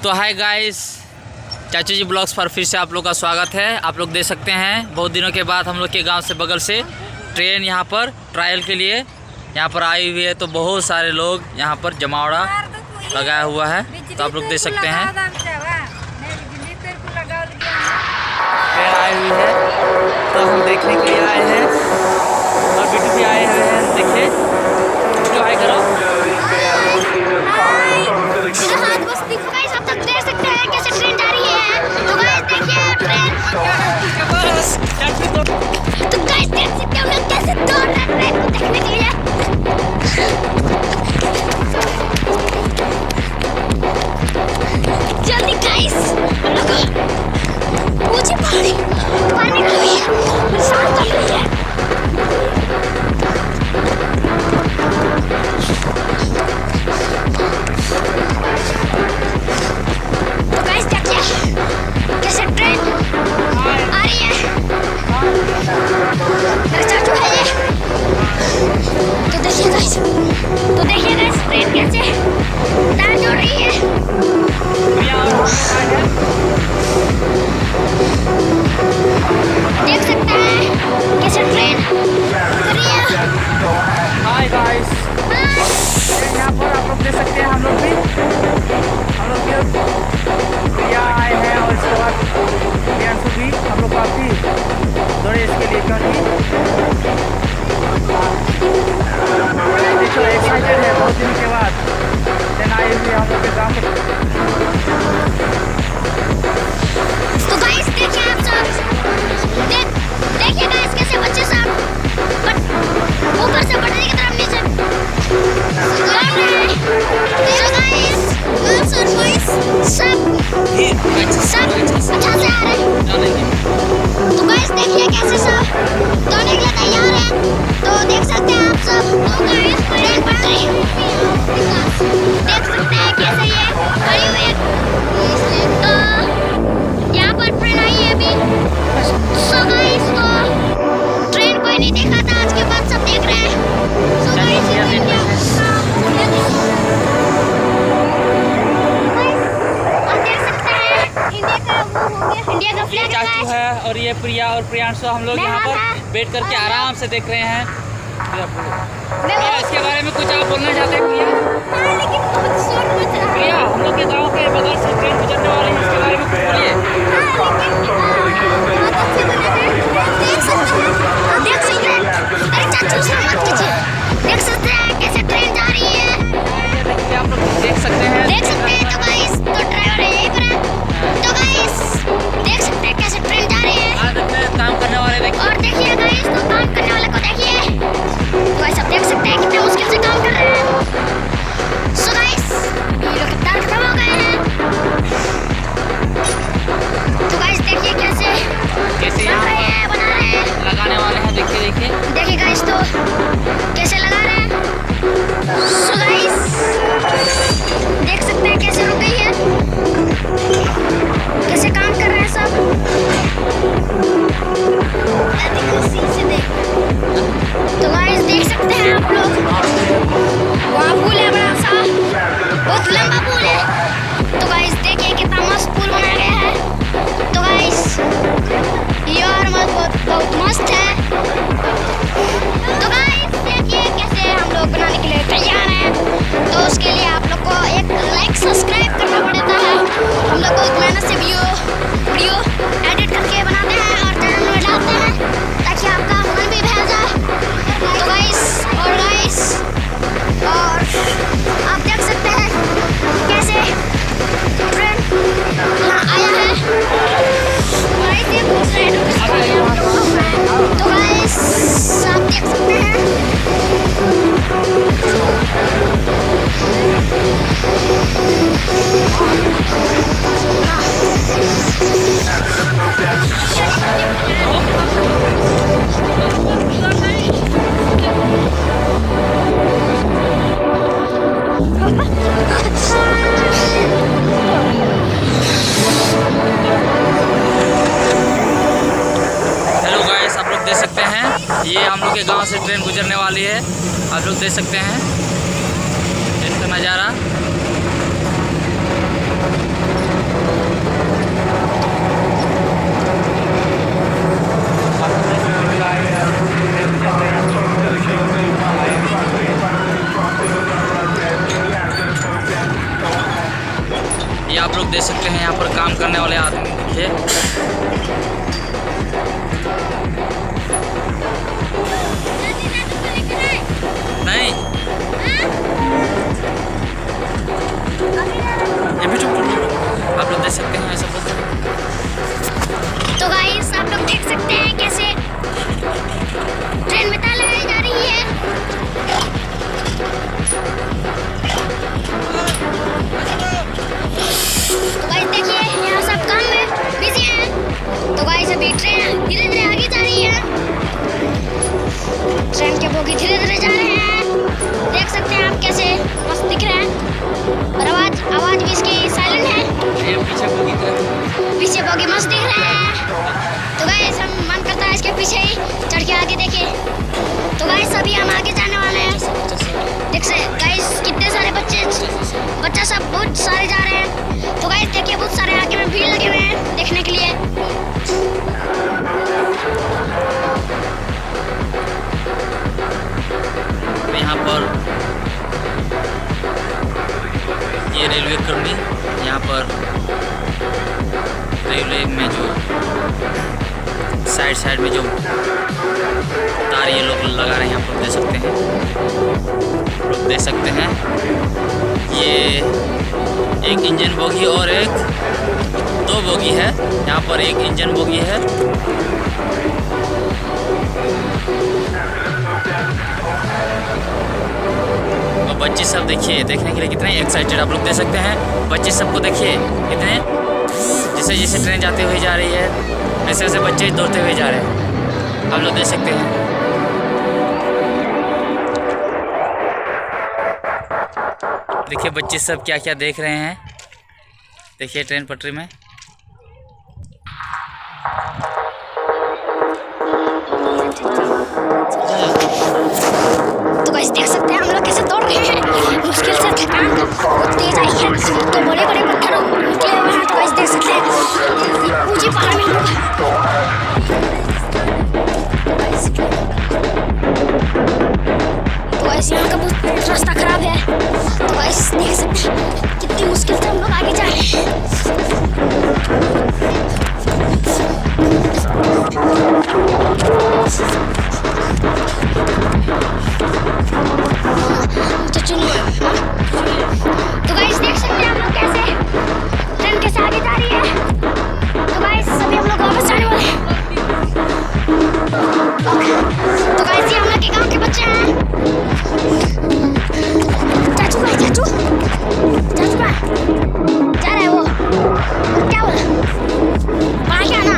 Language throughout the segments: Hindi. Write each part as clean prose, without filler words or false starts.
तो हाय गाइस, चाचू जी ब्लॉग्स पर फिर से आप लोग का स्वागत है। आप लोग देख सकते हैं बहुत दिनों के बाद हम लोग के गांव से बगल से ट्रेन यहाँ पर ट्रायल के लिए यहाँ पर आई हुई है। तो बहुत सारे लोग यहाँ पर जमावड़ा लगाया हुआ है, तो आप लोग देख सकते हैं ट्रेन आई हुई है। तो हम देखने के लिए आए हैं और बिटू भी आए हुए हैं। देखिए जो हाय करो। तो गाइस देख सकते हो हम लोग कैसे दौड़ रहे हैं ट्रेन को देखने के लिए। जल्दी गाइस हम लोग ऊंचे पानी निकल रही है, सांस चल रही है। तो गाइस देखिए कैसे ट्रेन आ रही है। चाचू है ये। तो देखिए गाइस ट्रेन कैसे तार जोड़ रही है। देख सकते हैं कैसे ट्रेन रही है। हाय गाइस, यहाँ पर आप लोग देख सकते हैं हम लोग भी यहाँ आए हैं और इसके बाद भी हम लोग काफ़ी दौड़े इसके लिए, क्योंकि देखो एक्साइटेड है बहुत दिन के बाद ट्रेन आई हुई हम लोग के गाँव में। तो गाइस देखिए आप सब देखिए गाइस कैसे बच्चे सब ऊपर से पटरी की तरफ नीचे लड़ रहे हैं। तो गाइस गर्ल्स और बॉयज सब अच्छा से आ रहे हैं। तो गाइस देखिए कैसे सब दौड़ने के लिए तैयार हैं। तो देख सकते हैं आप सब ट्रेन पटरी देख सकते हैं कैसे ये खड़ी हुई है। तो यहाँ पर ट्रेन आई है अभी। सो गाइस तो ट्रेन कोई नहीं देखा था, आज के बाद सब देख रहे हैं। सो गाइस ये देखिए और देख सकते हैं इंडिया का वो हो गया, इंडिया का फ्लैग चाचू है और ये प्रिया और प्रियांशु हम लोग यहाँ पर बैठ करके आराम से देख रहे हैं। प्रिया इसके बारे में कुछ आप बोलना चाहते हैं? लेकिन बहुत शोर मच रहा है। प्रिया हम लोग के गाँव के बगल से ट्रेन गुजरने वाली है, इसके बारे में कुछ बोलिए। देख सकते हैं अरे चाचू से मत कीजिए। देख सकते हैं कैसे ट्रेन जा रही है। आप लोग देख सकते हैं तो गाइस तो ड्राइवर है यहीं पर है। तो गाइस देख सकते हैं कैसे ट्रेन जा रही है। काम करने वाले देखिए। और देखिए गाइस तो काम करने वाले को देखिए। तो गाइस आप देख सकते हैं कितने मुश्किल से काम कर रहे हैं। सो गाइस ये लोग तार खत्म हो गए हैं। तो गाइस देखिए कैसे यहाँ बना रहे हैं, लगाने वाले हैं। देखिए गाइस तो कैसे लगा रहे हैं। सो गाइस देख सकते हैं कैसे रुक गई है, कैसे काम कर रहे हैं सब। तो गाइस देख सकते हैं आप लोग वहाँ पुल है बड़ा सा, बहुत लंबा पुल है। तो गाइस देखिए कितना मस्त पुल बनाया गया है। तो गाइस ये और बहुत मस्त है। तो गाइस देखिए कैसे हम लोग बनाने के लिए तैयार हैं। तो उसके लिए आप लोग को एक लाइक सब्सक्राइब करना पड़ता है। हम लोग बहुत मेहनत से वीडियो एडिट करके बनाते हैं और चैनल में डालते हैं ताकि आपका मन भी बहल जाए। तो गाइस और आप देख सकते हैं कैसे ट्रेन आया है। तो गाइस आप देख सकते हैं ये हम लोग के गांव से ट्रेन गुजरने वाली है। आप लोग देख सकते हैं ट्रेन का नज़ारा। ये आप लोग देख सकते हैं यहाँ पर काम करने वाले आदमी देखिए। नहीं ये भी आप लोग देख सकते हैं ऐसा बोलते हैं। तो गाइस आप लोग देख सकते हैं कैसे ट्रेन में ताला लगाई जा रही है। तो गाइस देखिए यहाँ सब काम में बिजी हैं। तो गाइस अभी ट्रेन धीरे धीरे आगे जा रही है। ट्रेन के बोगी धीरे धीरे जा रहे हैं। देख सकते हैं आप कैसे मस्त दिख रहे हैं और आवाज भी इसकी साइलेंट है। पीछे बोगी मस्त दिख रहे हैं। तो गाइस हम मन करता है इसके पीछे ही चढ़ के आगे देखे। तो गाइस अभी हम आगे जाने वाले हैं। देख से गाइस कितने सारे बच्चा सब बहुत सारे जा रहे हैं। तो गाइस देखिए बहुत सारे आगे में भीड़ लगे हुए हैं देखने के लिए। यहाँ पर ये रेलवे कर्मी यहाँ पर रेलवे में जो साइड में जो तार ये लोग लगा रहे हैं यहाँ पर देख सकते हैं। लोग देख सकते हैं ये एक इंजन बोगी और एक दो बोगी है। यहाँ पर एक इंजन बोगी है। और बच्चे सब देखिए देखने के लिए कितने एक्साइटेड आप लोग देख सकते हैं। बच्चे सबको देखिए कितने जैसे जैसे ट्रेन जाते हुए जा रही है वैसे वैसे बच्चे दौड़ते हुए जा रहे हैं आप लोग देख सकते हैं। देखिए बच्चे सब क्या क्या देख रहे हैं। देखिए ट्रेन पटरी में तो गाइस देख सकते हैं हम लोग कैसे दौड़ रहे हैं। मुश्किल से थकान बहुत तेज आई है। तो बड़े बड़े पत्थर निकले हुए हैं। तो गाइस देख सकते हैं ऊंची पहाड़ में हम लोग। तो गाइस यहाँ का बहुत रास्ता खराब है। तो गाइस देख सकते हैं कितनी मुश्किल से हम लोग आगे जा रहे हैं। तो गाइस देख सकते हैं हम लोग कैसे ट्रेन कैसे आगे जा रही है। तो गाइस अभी हम लोग वापस जाने वाले हैं। तो गाइस ये हम लोग के गांव के बच्चे हैं। चाचू का जा रहा है वो क्या बोला वहाँ क्या ना।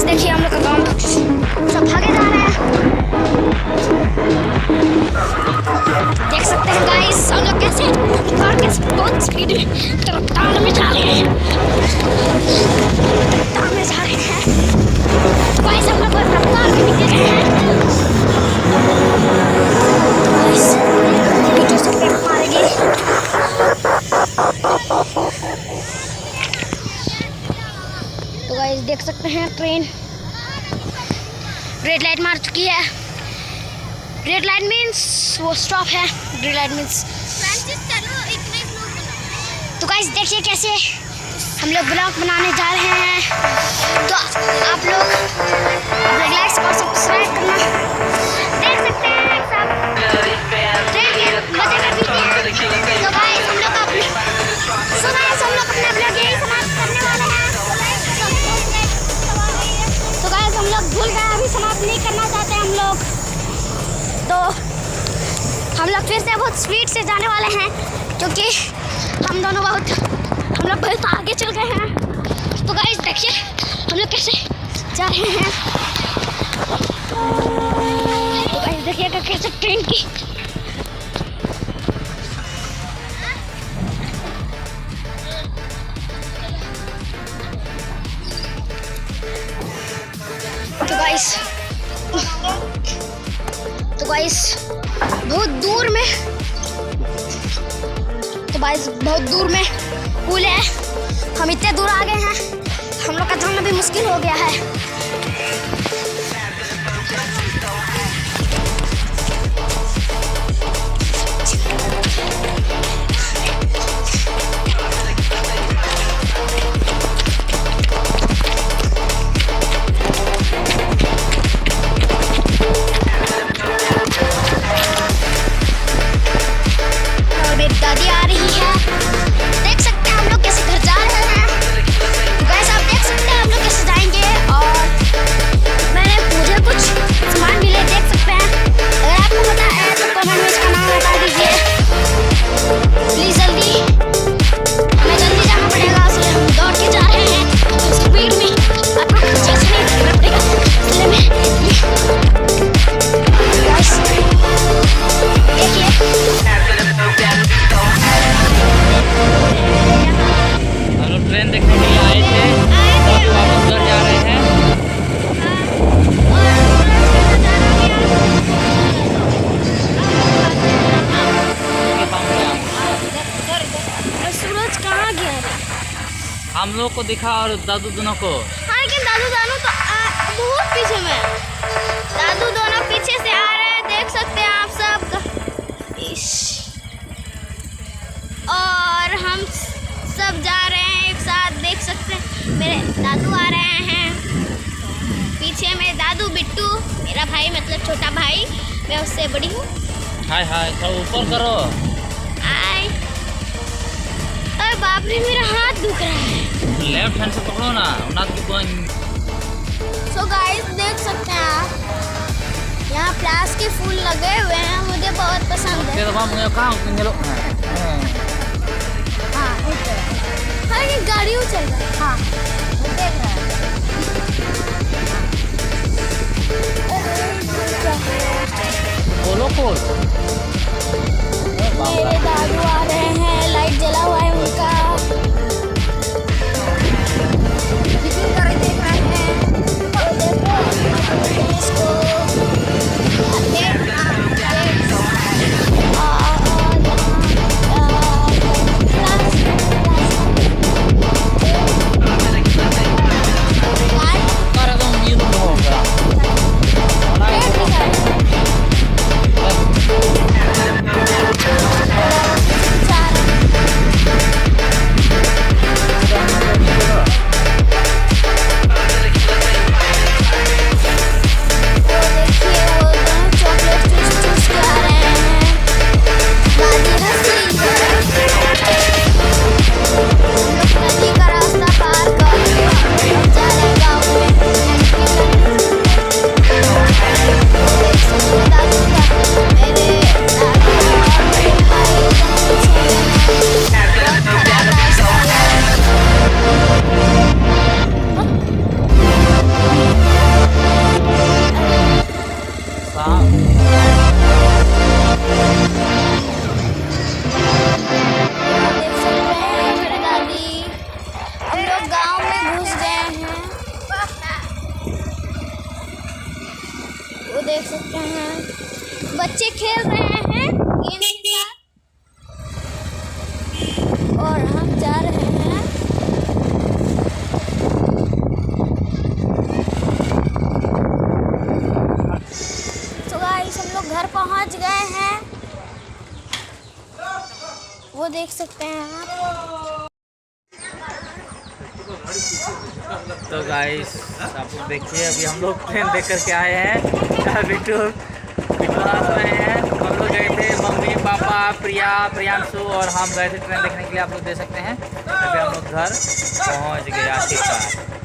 देखिए हम लोग का गाँव सब भागे जा रहे हैं। देख सकते हैं गाइस हम लोग कैसे बहुत स्पीड में रफ्तार में जा रहे हैं। तो गाइस हम लोग रफ्तार में निकल गए हैं। तो गाइस जो सब मारेगी। तो गाइस देख सकते हैं ट्रेन रेड लाइट मार चुकी है। रेड लाइट मीन्स वो स्टॉप है। रेड लाइट मीन्स तो गाइस देखिए कैसे हम लोग ब्लॉग बनाने जा रहे हैं। तो आप लोग लाइक और सब्सक्राइब करना। देख सकते हैं सब ट्रेन के मजे करते हैं। तो गाइस हम लोग अपने ब्लॉग यही समाप्त करने वाले हैं। लोग भूल गए, अभी समाप्त नहीं करना चाहते हम लोग। तो हम लोग फिर से बहुत स्पीड से जाने वाले हैं, क्योंकि हम लोग बहुत आगे चल गए हैं। तो गाइस देखिए हम लोग कैसे जा रहे हैं। तो गाइस देखिएगा कैसे ट्रेन की तो गाइस बहुत दूर में पुल है। हम इतने दूर आ गए हैं, हम लोग का जाना भी मुश्किल हो गया है। दादी आ रही है, देख सकते हैं हम लोग कैसे घर जा रहे हैं। तो गाइस आप देख सकते हैं हम लोग कैसे जाएंगे, और मैंने मुझे कुछ सामान मिले, देख सकते हैं। अगर आपको पता है तो कमेंट में इसका नाम बता दीजिए प्लीज। जल्दी हमें जल्दी जाना पड़ेगा, इसलिए हम दौड़ के जा रहे हैं स्पीड में। आपको जैसे नहीं देखना पड़ेगा, इसलिए मैं गाइस देखिए ट्रेन देखने के लिए आए थे, अभी वापस घर जा रहे हैं। सूरज कहाँ गया है? हम लोग को दिखा और दादू दोनों को। हाँ, लेकिन दादू दोनों तो बहुत पीछे में। दादू दोनों पीछे से आ रहे हैं, देख सकते हैं आप सब। और हम सब जा रहे हैं एक साथ, देख सकते हैं। मेरे दादू आ रहे हैं पीछे में, दादू बिट्टू मेरा भाई, मतलब छोटा भाई, मैं उससे बड़ी हूँ। हाय हाय, थोड़ा ऊपर करो। हाय। अरे बाप रे, मेरा हाथ दुख रहा है। लेफ्ट हैंड से पकड़ो ना, सो गाइस देख सकते हैं आप, यहाँ प्लास के फूल लगे हुए हैं, मुझे बहुत पसंद है। हाँ, ये गाड़ी चल रहा है। हाँ, देख रहा है। बोलो बोल। मेरे दादू आ रहे हैं, लाइट जला हुआ है उनका। देख रहे हैं इसको। देख सकते हैं बच्चे खेल रहे हैं गेम के साथ और हम जा रहे हैं। तो गाइस हम लोग घर पहुंच गए हैं, वो देख सकते हैं आप। तो गाइस आप लोग देखिए, अभी हम लोग ट्रेन देख कर के आए हैं। बिट्टू क्लास में हैं, हम लोग गए थे मम्मी पापा प्रिया प्रियांशु और हम गए थे ट्रेन देखने के लिए। आप लोग देख सकते हैं अभी हम लोग घर पहुंच गए आखिरकार।